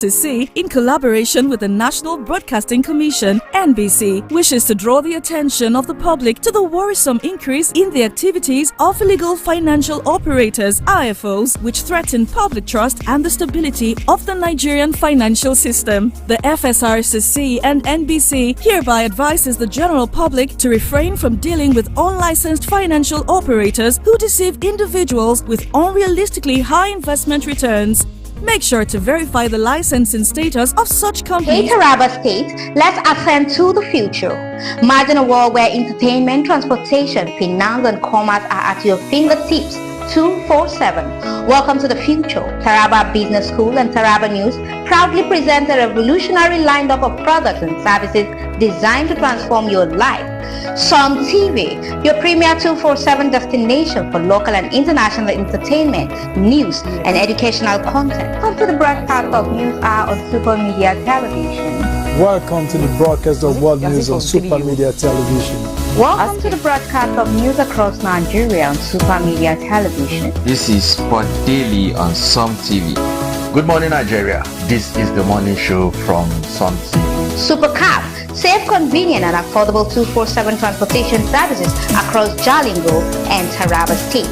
FCC, in collaboration with the National Broadcasting Commission, NBC, wishes to draw the attention of the public to the worrisome increase in the activities of illegal financial operators, IFOs, which threaten public trust and the stability of the Nigerian financial system. The FSRCC and NBC hereby advises the general public to refrain from dealing with unlicensed financial operators who deceive individuals with unrealistically high investment returns. Make sure to verify the licensing status of such companies. Hey Taraba State, let's ascend to the future. Imagine a world where entertainment, transportation, finance and commerce are at your fingertips 24/7. Welcome to the future. Taraba Business School and Taraba News proudly present a revolutionary lineup of products and services designed to transform your life. Sun TV, your premier 247 destination for local and international entertainment, news and educational content. Come to the broadcast of News Hour on Super Media Television. Welcome to the broadcast of World News on Super Media Television. Welcome to the broadcast of news across Nigeria on Super Media Television. This is Sport Daily on Sun TV. Good morning, Nigeria. This is the morning show from Sun TV. Super Cab, safe, convenient and affordable 247 transportation services across Jalingo and Taraba State.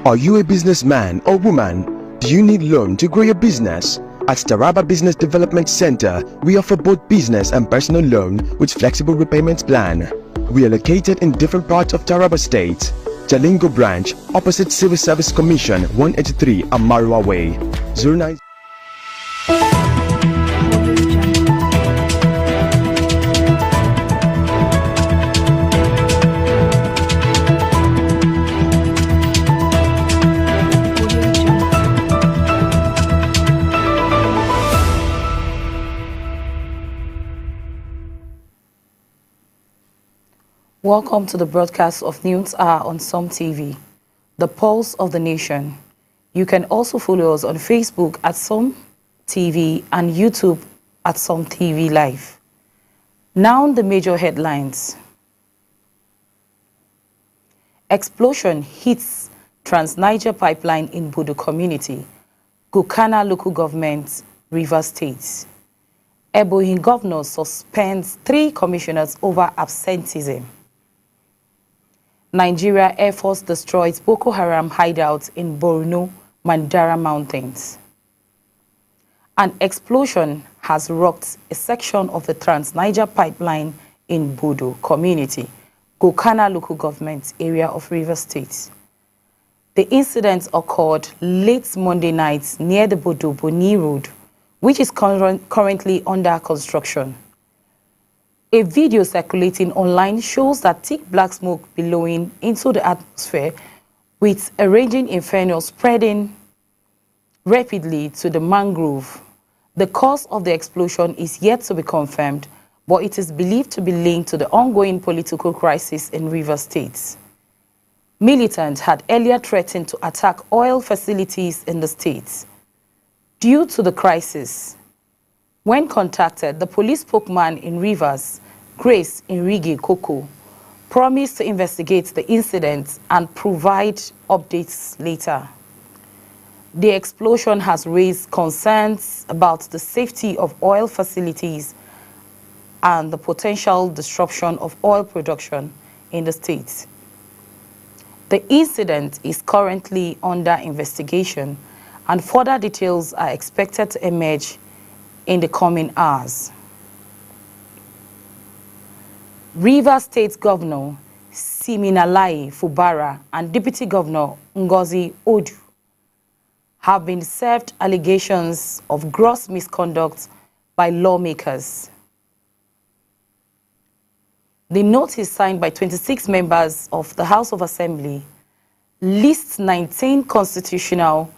Are you a businessman or woman? Do you need loan to grow your business? At Taraba Business Development Center, we offer both business and personal loan with flexible repayment plan. We are located in different parts of Taraba State. Jalingo branch, opposite Civil Service Commission, 183 Amarua Way. 09. Welcome to the broadcast of News Hour on Sun TV, the pulse of the nation. You can also follow us on Facebook at Sun TV and YouTube at Sun TV Live. Now the major headlines. Explosion hits Trans-Niger pipeline in Bodo community, Gokana local government, Rivers State. Ebonyi governor suspends 3 commissioners over absenteeism. Nigeria Air Force destroys Boko Haram hideouts in Borno, Mandara Mountains. An explosion has rocked a section of the Trans-Niger pipeline in Bodo community, Gokana local government area of Rivers State. The incident occurred late Monday night near the Bodo-Boni Road, which is currently under construction. A video circulating online shows that thick black smoke billowing into the atmosphere with a raging inferno spreading rapidly to the mangrove. The cause of the explosion is yet to be confirmed, but it is believed to be linked to the ongoing political crisis in Rivers State. Militants had earlier threatened to attack oil facilities in the state. Due to the crisis, when contacted, the police spokesman in Rivers, Grace Enrique Koko, promised to investigate the incident and provide updates later. The explosion has raised concerns about the safety of oil facilities and the potential disruption of oil production in the state. The incident is currently under investigation and further details are expected to emerge in the coming hours. Rivers State Governor Siminalayi Fubara and Deputy Governor Ngozi Odu have been served allegations of gross misconduct by lawmakers. The notice signed by 26 members of the House of Assembly lists 19 constitutional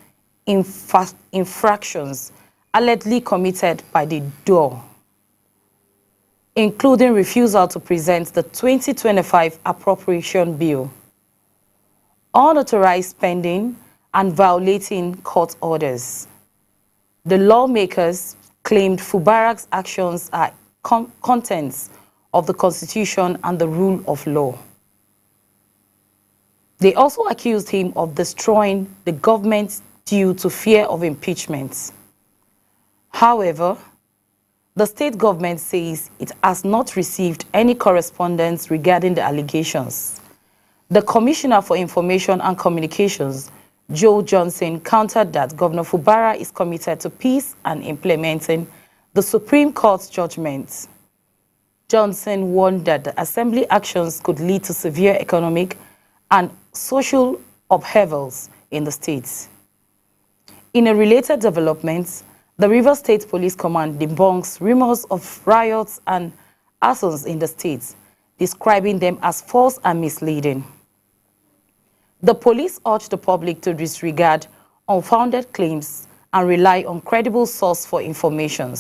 infractions allegedly committed by the DOR, including refusal to present the 2025 appropriation bill, unauthorized spending, and violating court orders. The lawmakers claimed Fubarak's actions are contents of the Constitution and the rule of law. They also accused him of destroying the government due to fear of impeachment. However, the state government says it has not received any correspondence regarding the allegations. The Commissioner for Information and Communications, Joe Johnson, countered that Governor Fubara is committed to peace and implementing the Supreme Court's judgment. Johnson warned that the Assembly actions could lead to severe economic and social upheavals in the state. In a related development, the Rivers State Police Command debunks rumors of riots and arson in the state, describing them as false and misleading. The police urged the public to disregard unfounded claims and rely on credible sources for information.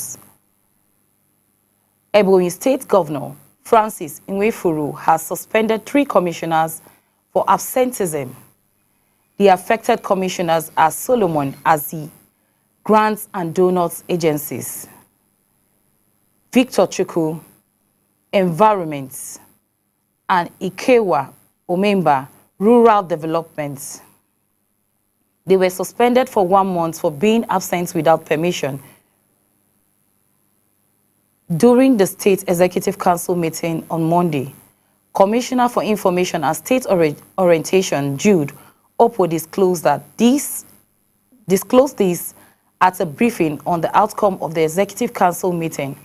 Ebonyi State Governor Francis Nwefuru has suspended 3 commissioners for absenteeism. The affected commissioners are Solomon Azi, Grants and Donuts Agencies, Victor Chukwu, Environment, and Ikewa Omemba, Rural Development. They were suspended for 1 month for being absent without permission during the State Executive Council meeting on Monday. Commissioner for Information and State Orientation, Jude Opo, disclosed this at a briefing on the outcome of the Executive Council meeting.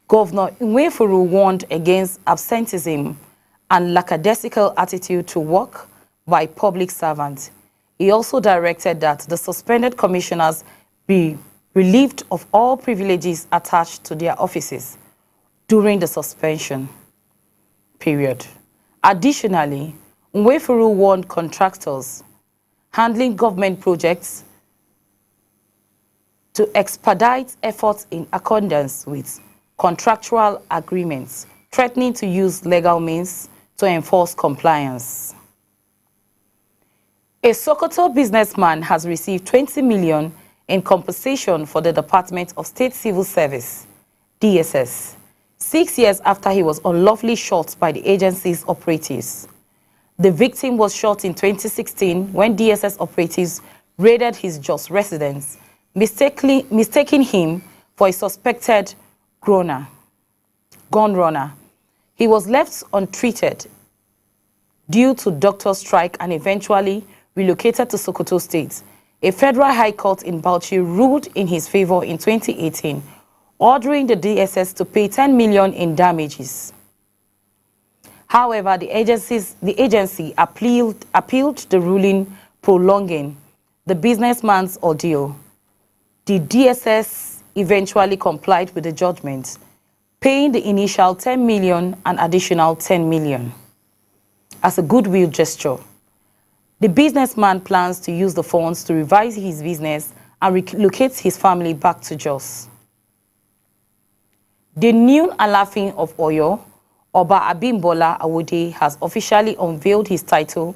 Governor Nwefuru warned against absenteeism and lackadaisical attitude to work by public servants. He also directed that the suspended commissioners be relieved of all privileges attached to their offices during the suspension period. Additionally, Nwefuru warned contractors handling government projects to expedite efforts in accordance with contractual agreements, threatening to use legal means to enforce compliance. A Sokoto businessman has received 20 million in compensation for the Department of State Civil Service, DSS, 6 years after he was unlawfully shot by the agency's operatives. The victim was shot in 2016 when DSS operatives raided his Jos residence, mistaking him for a suspected gun runner. He was left untreated due to doctor strike and eventually relocated to Sokoto State. A federal high court in Bauchi ruled in his favor in 2018, ordering the DSS to pay 10 million in damages. However, the agency appealed the ruling, prolonging the businessman's ordeal. The DSS eventually complied with the judgment, paying the initial 10 million and additional 10 million. As a goodwill gesture, the businessman plans to use the funds to revise his business and relocate his family back to Jos. The new Alafin of Oyo, Oba Abimbola Awode, has officially unveiled his title,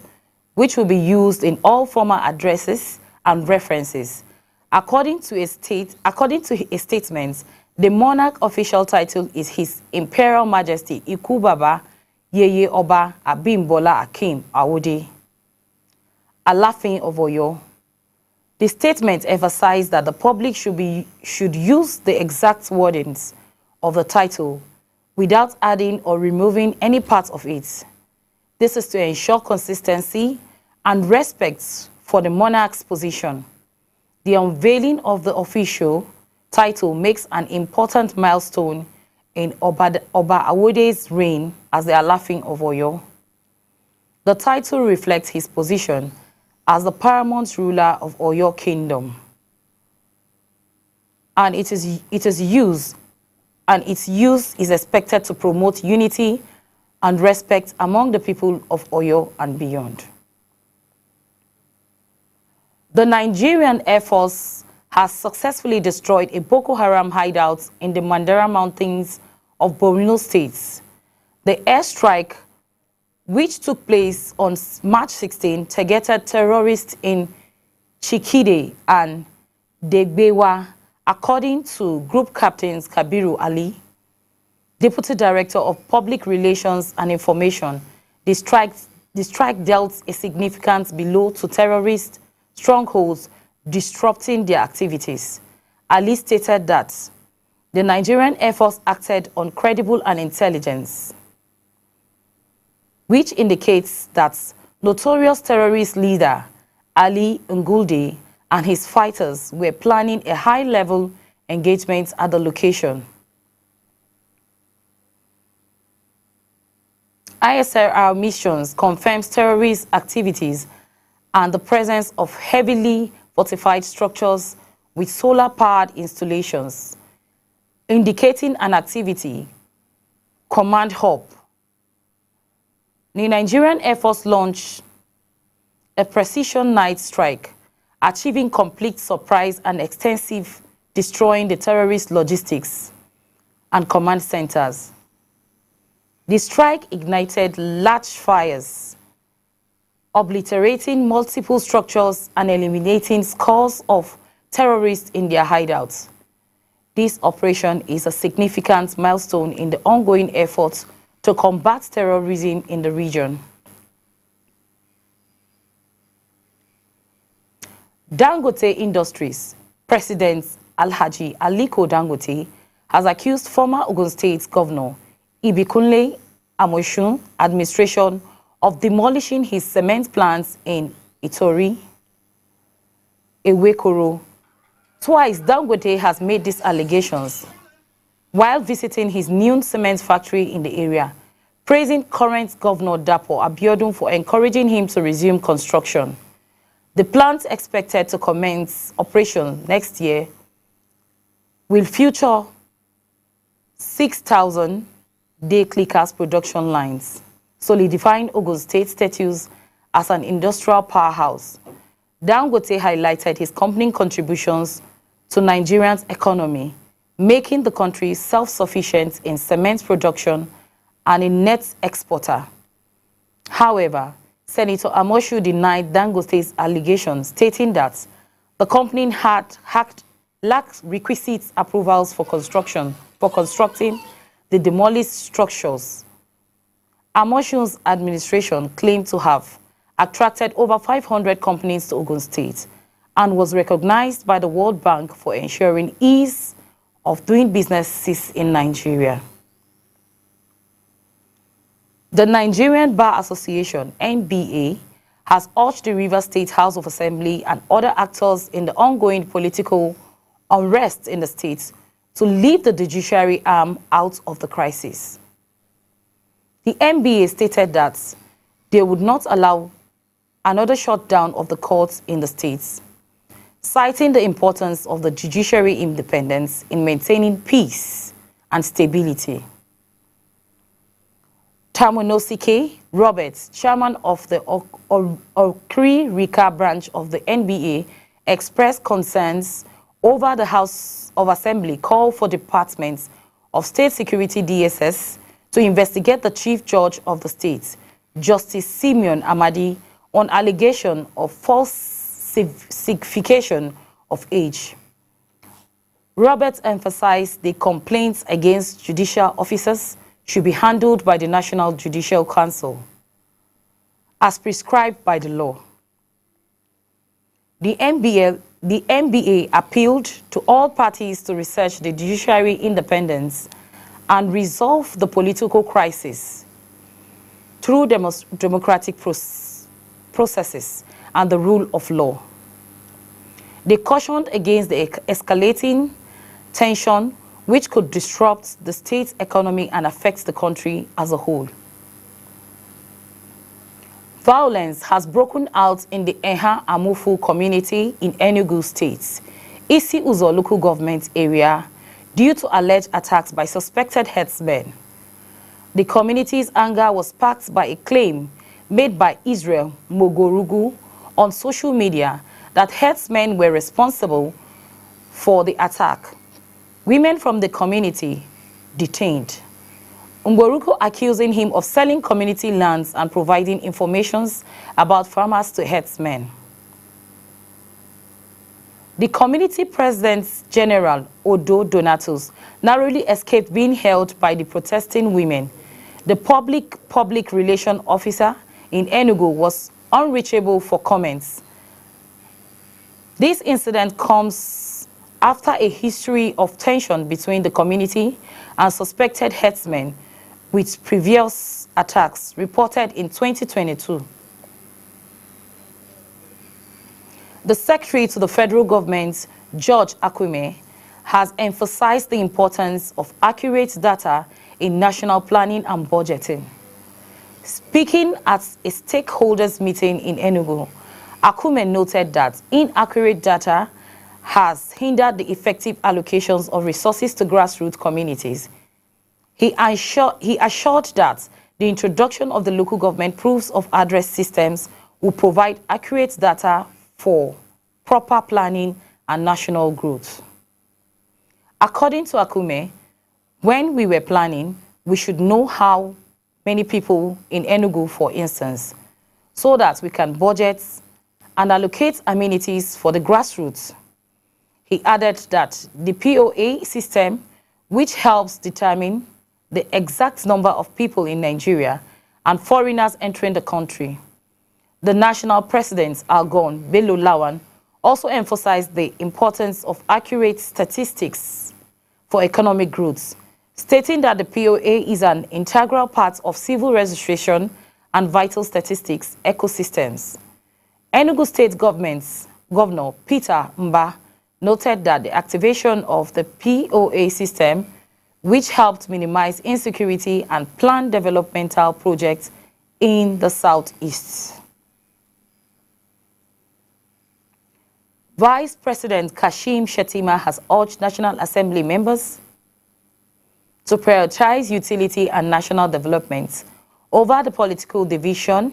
which will be used in all formal addresses and references. According to a statement, the monarch official title is His Imperial Majesty Iku Baba Yeye Oba Abimbola Akim Awode, Alafin of Oyo. The statement emphasized that the public should use the exact wordings of the title without adding or removing any part of it. This is to ensure consistency and respect for the monarch's position. The unveiling of the official title makes an important milestone in Oba Awode's reign as the Alafin of Oyo. The title reflects his position as the paramount ruler of Oyo Kingdom. and its use is expected to promote unity and respect among the people of Oyo and beyond. The Nigerian Air Force has successfully destroyed a Boko Haram hideout in the Mandara Mountains of Borno State. The airstrike, which took place on March 16, targeted terrorists in Chikide and Degbewa, according to Group Captains Kabiru Ali, Deputy Director of Public Relations and Information. The strike dealt a significant blow to terrorist strongholds, disrupting their activities. Ali stated that the Nigerian Air Force acted on credible and intelligence, which indicates that notorious terrorist leader Ali Ngulde and his fighters were planning a high-level engagement at the location. ISRR missions confirms terrorist activities and the presence of heavily fortified structures with solar-powered installations, indicating an activity command hub. The Nigerian Air Force launched a precision night strike, achieving complete surprise and extensive, destroying the terrorist logistics and command centers. The strike ignited large fires, obliterating multiple structures and eliminating scores of terrorists in their hideouts. This operation is a significant milestone in the ongoing efforts to combat terrorism in the region. Dangote Industries President Alhaji Aliko Dangote has accused former Ogun State Governor Ibikunle Amosun administration of demolishing his cement plants in Itori, Ewekoro. Twice, Dangote has made these allegations while visiting his new cement factory in the area, praising current Governor Dapo Abiodun for encouraging him to resume construction. The plant, expected to commence operation next year, will feature 6,000 day clickers production lines, solidifying Ogun State status as an industrial powerhouse. Dangote highlighted his company's contributions to Nigeria's economy, making the country self-sufficient in cement production and a net exporter. However, Senator Amoshu denied Dangote's allegations, stating that the company lacked requisite approvals for constructing the demolished structures. Amoshu's administration claimed to have attracted over 500 companies to Ogun State and was recognized by the World Bank for ensuring ease of doing business in Nigeria. The Nigerian Bar Association, NBA, has urged the Rivers State House of Assembly and other actors in the ongoing political unrest in the state to leave the judiciary arm out of the crisis. The NBA stated that they would not allow another shutdown of the courts in the states, citing the importance of the judiciary independence in maintaining peace and stability. Tamunosike Roberts, chairman of the Okri Rika branch of the NBA, expressed concerns over the House of Assembly call for Department of State Security DSS to investigate the Chief Judge of the state, Justice Simeon Amadi, on allegation of falsification of age. Roberts emphasized the complaints against judicial officers should be handled by the National Judicial Council, as prescribed by the law. The NBA appealed to all parties to research the judiciary independence and resolve the political crisis through democratic processes and the rule of law. They cautioned against the escalating tension which could disrupt the state's economy and affect the country as a whole. Violence has broken out in the Eha Amufu community in Enugu State. Isi Uzo local government area due to alleged attacks by suspected herdsmen. The community's anger was sparked by a claim made by Israel Mogorugu on social media that herdsmen were responsible for the attack. Women from the community detained. Ngorugu accusing him of selling community lands and providing information about farmers to herdsmen. The community president general Odo Donatus narrowly escaped being held by the protesting women. The public relation officer in Enugu was unreachable for comments. This incident comes after a history of tension between the community and suspected herdsmen, with previous attacks reported in 2022. The Secretary to the Federal Government, George Akume, has emphasized the importance of accurate data in national planning and budgeting. Speaking at a stakeholders meeting in Enugu, Akume noted that inaccurate data has hindered the effective allocations of resources to grassroots communities. He assured that the introduction of the local government proofs of address systems will provide accurate data for proper planning and national growth. According to Akume, when we were planning, we should know how many people in Enugu, for instance, so that we can budget and allocate amenities for the grassroots. He added that the POA system, which helps determine the exact number of people in Nigeria and foreigners entering the country. The national president, Algon Bello Lawan, also emphasized the importance of accurate statistics for economic growth, stating that the POA is an integral part of civil registration and vital statistics ecosystems. Enugu State Governor Peter Mba noted that the activation of the POA system, which helped minimize insecurity and plan developmental projects in the Southeast. Vice President Kashim Shettima has urged National Assembly members to prioritize utility and national development over the political division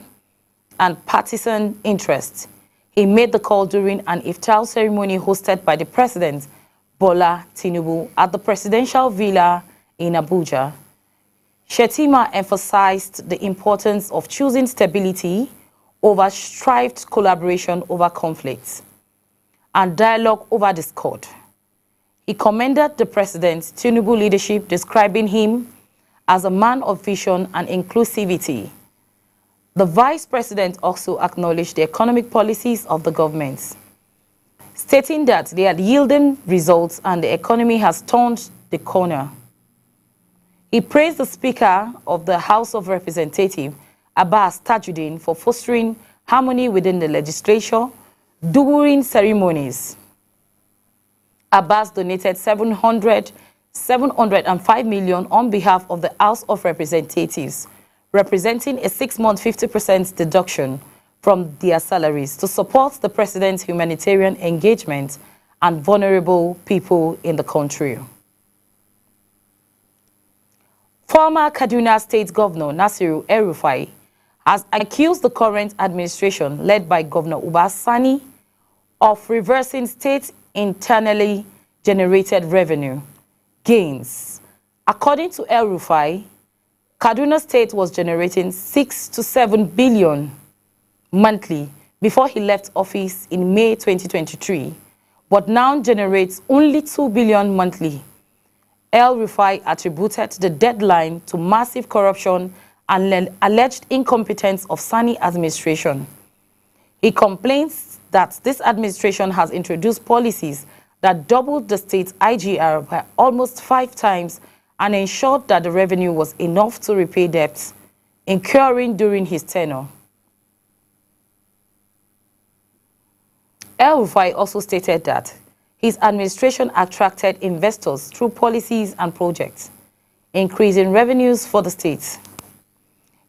and partisan interests. He made the call during an iftar ceremony hosted by the President Bola Tinubu at the Presidential Villa in Abuja. Shettima emphasized the importance of choosing stability over strived collaboration over conflicts and dialogue over discord. He commended the President's Tinubu leadership, describing him as a man of vision and inclusivity. The Vice President also acknowledged the economic policies of the government, stating that they are yielding results and the economy has turned the corner. He praised the Speaker of the House of Representatives, Abbas Tajuddin, for fostering harmony within the legislature during ceremonies. Abbas donated 705 million on behalf of the House of Representatives, representing a 6-month 50% deduction from their salaries to support the President's humanitarian engagement and vulnerable people in the country. Former Kaduna State Governor Nasiru El-Rufai has accused the current administration, led by Governor Uba Sani, of reversing state internally generated revenue gains. According to El-Rufai, Kaduna State was generating 6 to 7 billion monthly before he left office in May 2023, but now generates only 2 billion monthly. El-Rufai attributed the deadline to massive corruption and alleged incompetence of Sani administration. He complains that this administration has introduced policies that doubled the state's IGR by almost 5 times and ensured that the revenue was enough to repay debts incurring during his tenure. El-Rufai also stated that his administration attracted investors through policies and projects, increasing revenues for the state.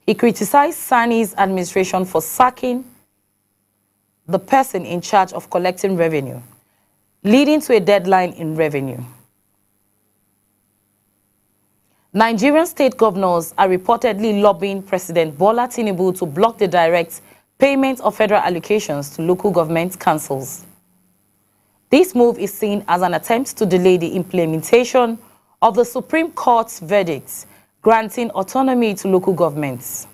He criticized Sani's administration for sacking the person in charge of collecting revenue, leading to a deadline in revenue. Nigerian state governors are reportedly lobbying President Bola Tinubu to block the direct payment of federal allocations to local government councils. This move is seen as an attempt to delay the implementation of the Supreme Court's verdict granting autonomy to local governments.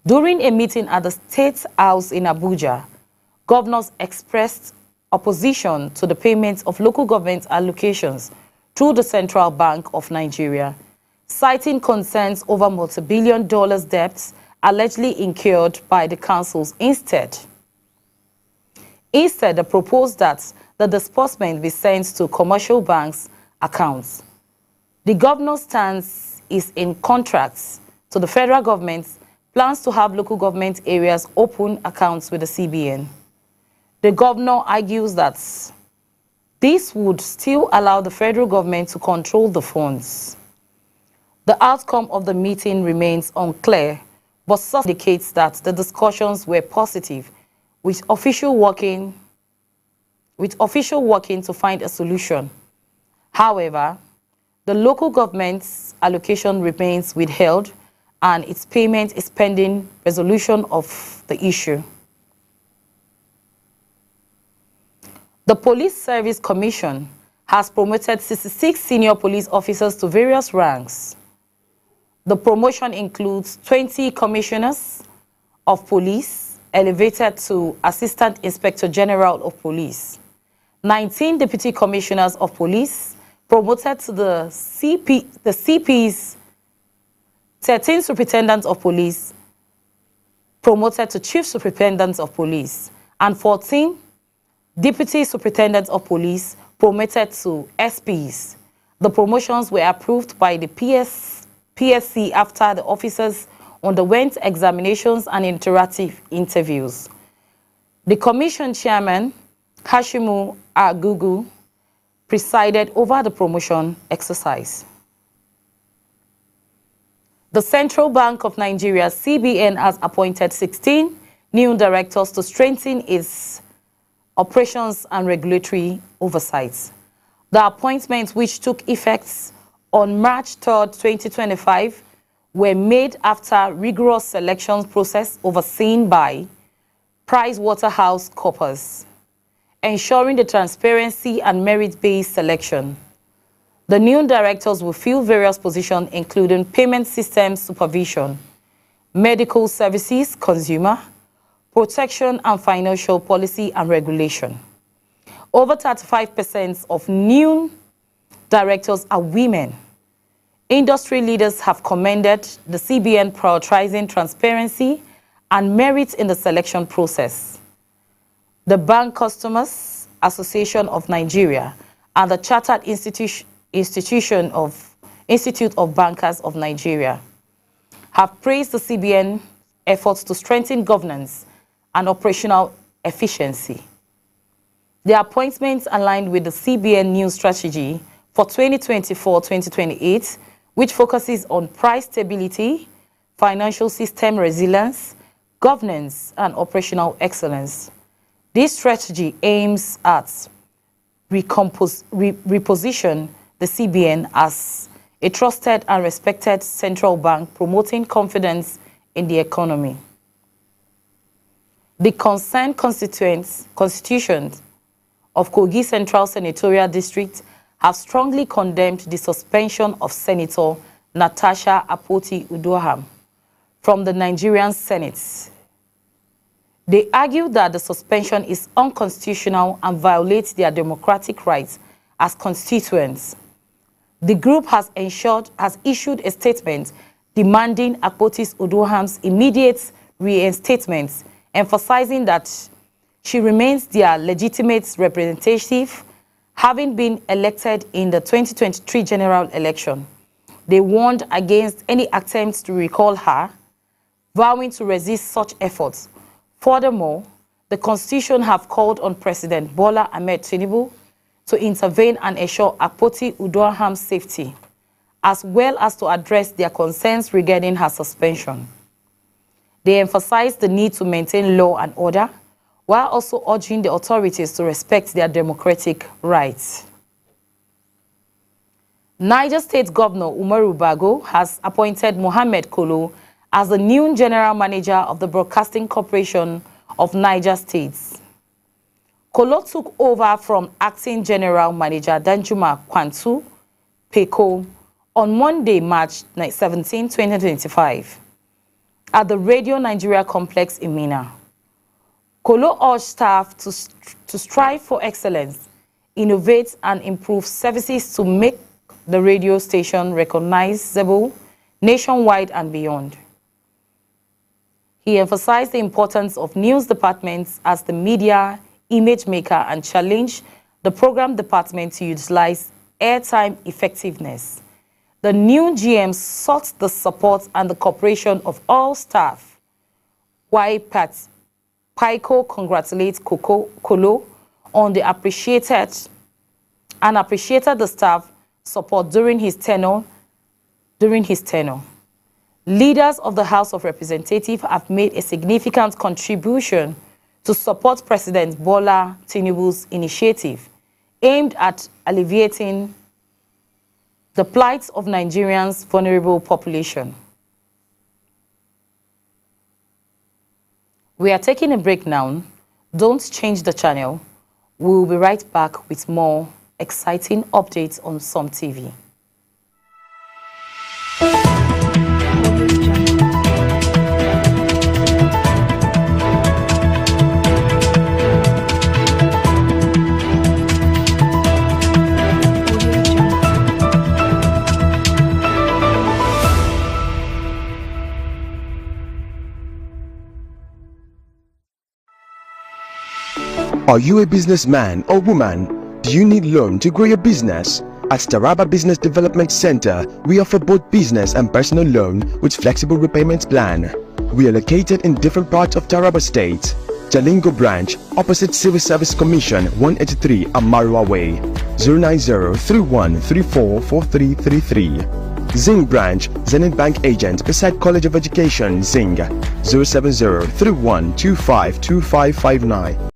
During a meeting at the State House in Abuja, governors expressed opposition to the payment of local government allocations through the Central Bank of Nigeria, citing concerns over multi-billion-dollar debts allegedly incurred by the councils instead. Instead, they proposed that the disbursement be sent to commercial banks' accounts. The governor's stance is in contrast to the federal government's plans to have local government areas open accounts with the CBN. The governor argues that this would still allow the federal government to control the funds. The outcome of the meeting remains unclear, but sources indicates that the discussions were positive, with official working to find a solution. However, the local government's allocation remains withheld, and its payment is pending resolution of the issue. The Police Service Commission has promoted 66 senior police officers to various ranks. The promotion includes 20 commissioners of police elevated to Assistant Inspector General of Police, 19 deputy commissioners of police promoted to the CPs, 13 superintendents of police promoted to chief superintendents of police, and 14 deputy superintendents of police promoted to SPs. The promotions were approved by the PSC after the officers underwent examinations and interactive interviews. The commission chairman, Hashimu Agugu, presided over the promotion exercise. The Central Bank of Nigeria, CBN, has appointed 16 new directors to strengthen its operations and regulatory oversight. The appointments, which took effect on March 3, 2025, were made after rigorous selection process overseen by PricewaterhouseCoopers, ensuring the transparency and merit-based selection. The new directors will fill various positions, including payment systems supervision, medical services, consumer protection, and financial policy and regulation. Over 35% of new directors are women. Industry leaders have commended the CBN prioritizing transparency and merit in the selection process. The Bank Customers Association of Nigeria and the Chartered Institute of Bankers of Nigeria have praised the CBN efforts to strengthen governance and operational efficiency. The appointments aligned with the CBN new strategy for 2024-2028, which focuses on price stability, financial system resilience, governance, and operational excellence. This strategy aims at reposition the CBN as a trusted and respected central bank, promoting confidence in the economy. The concerned constituents of Kogi Central Senatorial District have strongly condemned the suspension of Senator Natasha Akpoti-Uduaghan from the Nigerian Senate. They argue that the suspension is unconstitutional and violates their democratic rights as constituents. The group has issued a statement demanding Akpoti-Uduaghan's immediate reinstatement, emphasizing that she remains their legitimate representative, having been elected in the 2023 general election. They warned against any attempts to recall her, vowing to resist such efforts. Furthermore, the Constitution have called on President Bola Ahmed Tinubu to intervene and ensure Akpoti-Uduaghan's safety, as well as to address their concerns regarding her suspension. They emphasized the need to maintain law and order, while also urging the authorities to respect their democratic rights. Niger State Governor Umaru Bago has appointed Mohammed Kolo as the new General Manager of the Broadcasting Corporation of Niger State. Kolo took over from Acting General Manager Danjuma Kwantu Peko on Monday, March 17, 2025, at the Radio Nigeria Complex in Minna. Kolo urged staff to strive for excellence, innovate and improve services to make the radio station recognizable nationwide and beyond. He emphasized the importance of news departments as the media image maker and challenged the program department to utilize airtime effectiveness. The new GM sought the support and the cooperation of all staff, while Paiko congratulates Kolo on the appreciated the staff support during his tenure. Leaders of the House of Representatives have made a significant contribution to support President Bola Tinubu's initiative aimed at alleviating the plight of Nigerians' vulnerable population. We are taking a break now. Don't change the channel. We will be right back with more exciting updates on Som TV. Are you a businessman or woman? Do you need loan to grow your business? At Taraba Business Development Center, we offer both business and personal loan with flexible repayment plan. We are located in different parts of Taraba State. Jalingo branch, opposite Civil Service Commission, 183 Amarua Way, 090-3134-4333. Zing branch, Zenith Bank agent beside College of Education, Zing, 070-3125-2559.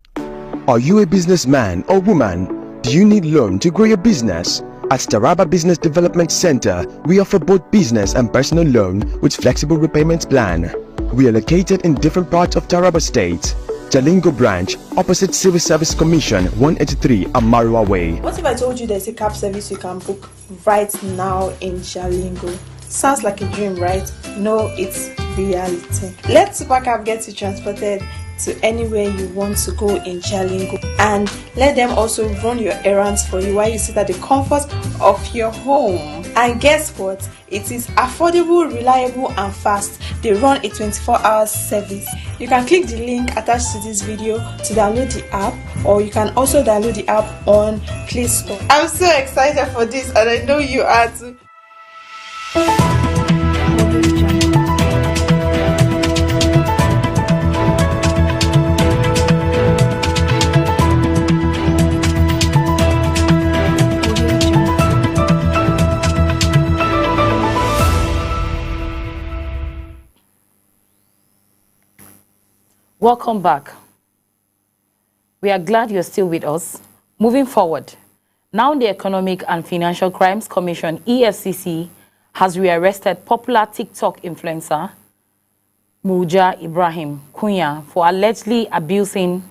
Are you a businessman or woman? Do you need loan to grow your business? At Taraba Business Development Center, we offer both business and personal loan with flexible repayment plan. We are located in different parts of Taraba State. Jalingo branch, opposite Civil Service Commission, 183 Amarua Way. What if I told you there's a cab service you can book right now in Jalingo? Sounds like a dream, right? No, it's reality. Let Supercab get you transported to anywhere you want to go in Jalingo, and let them also run your errands for you while you sit at the comfort of your home. And guess what? It is affordable, reliable and fast. They run a 24-hour service. You can click the link attached to this video to download the app, or you can also download the app on Play Store. I'm so excited for this, and I know you are too. Welcome back. We are glad you're still with us. Moving forward, now the Economic and Financial Crimes Commission, EFCC, has rearrested popular TikTok influencer Murja Ibrahim Kunya for allegedly abusing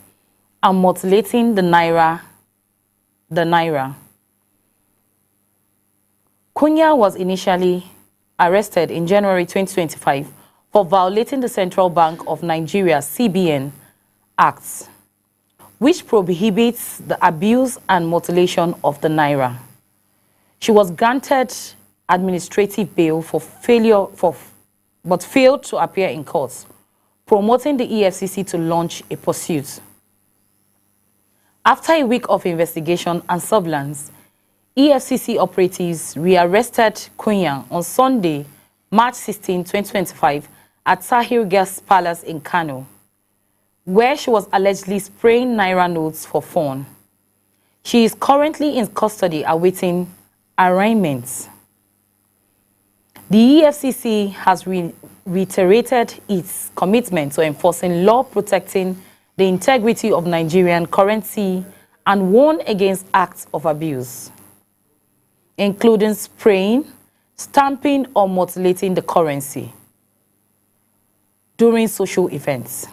and mutilating the naira. Kunya was initially arrested in January 2025 for violating the Central Bank of Nigeria CBN Act, which prohibits the abuse and mutilation of the naira. She was granted administrative bail but failed to appear in court, promoting the EFCC to launch a pursuit. After a week of investigation and surveillance, EFCC operatives rearrested Kunya on Sunday, March 16, 2025, at Tahir Guest Palace in Kano, where she was allegedly spraying naira notes for fun. She is currently in custody awaiting arraignment. The EFCC has reiterated its commitment to enforcing law protecting the integrity of Nigerian currency and warn against acts of abuse, including spraying, stamping, or mutilating the currency during social events.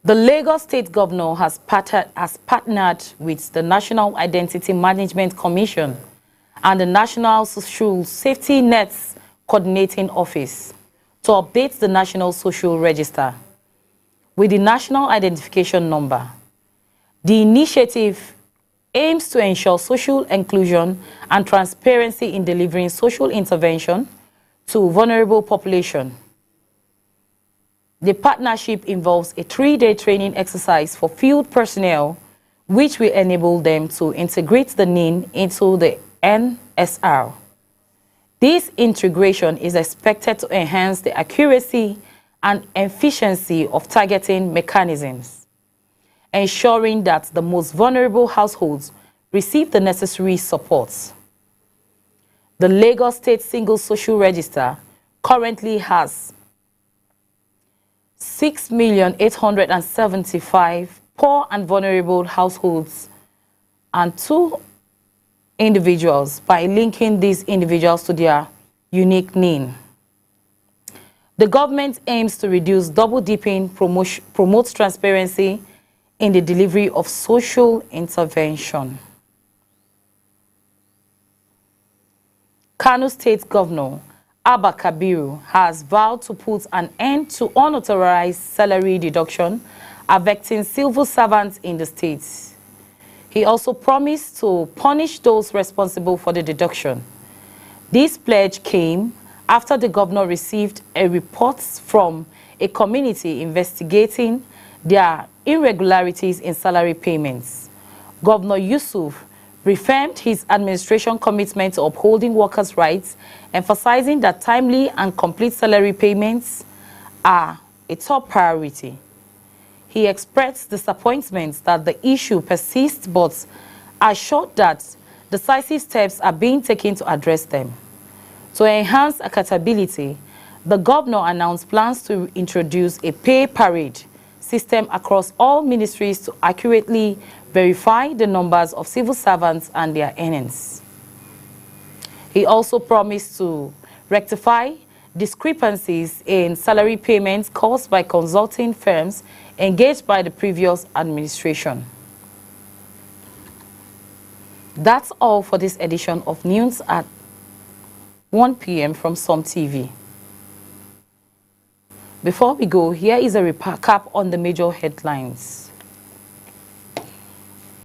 The Lagos State Governor has partnered with the National Identity Management Commission and the National Social Safety Nets Coordinating Office to update the National Social Register with the National Identification Number. The initiative aims to ensure social inclusion and transparency in delivering social intervention to vulnerable population. The partnership involves a 3-day training exercise for field personnel, which will enable them to integrate the NIN into the NSR. This integration is expected to enhance the accuracy and efficiency of targeting mechanisms, ensuring that the most vulnerable households receive the necessary supports. The Lagos State Single Social Register currently has 6,875,000 poor and vulnerable households and 2 individuals by linking these individuals to their unique NIN. The government aims to reduce double-dipping, promotes transparency in the delivery of social intervention. Kano State Governor Abba Kabiru has vowed to put an end to unauthorized salary deduction affecting civil servants in the state. He also promised to punish those responsible for the deduction. This pledge came after the governor received a report from a community investigating their irregularities in salary payments. Governor Yusuf reaffirmed his administration commitment to upholding workers' rights, emphasizing that timely and complete salary payments are a top priority. He expressed disappointment that the issue persists, but assured that decisive steps are being taken to address them. To enhance accountability, the governor announced plans to introduce a pay parade system across all ministries to accurately verify the numbers of civil servants and their earnings. He also promised to rectify discrepancies in salary payments caused by consulting firms engaged by the previous administration. That's all for this edition of News at 1 p.m. from Som TV. Before we go, here is a recap on the major headlines.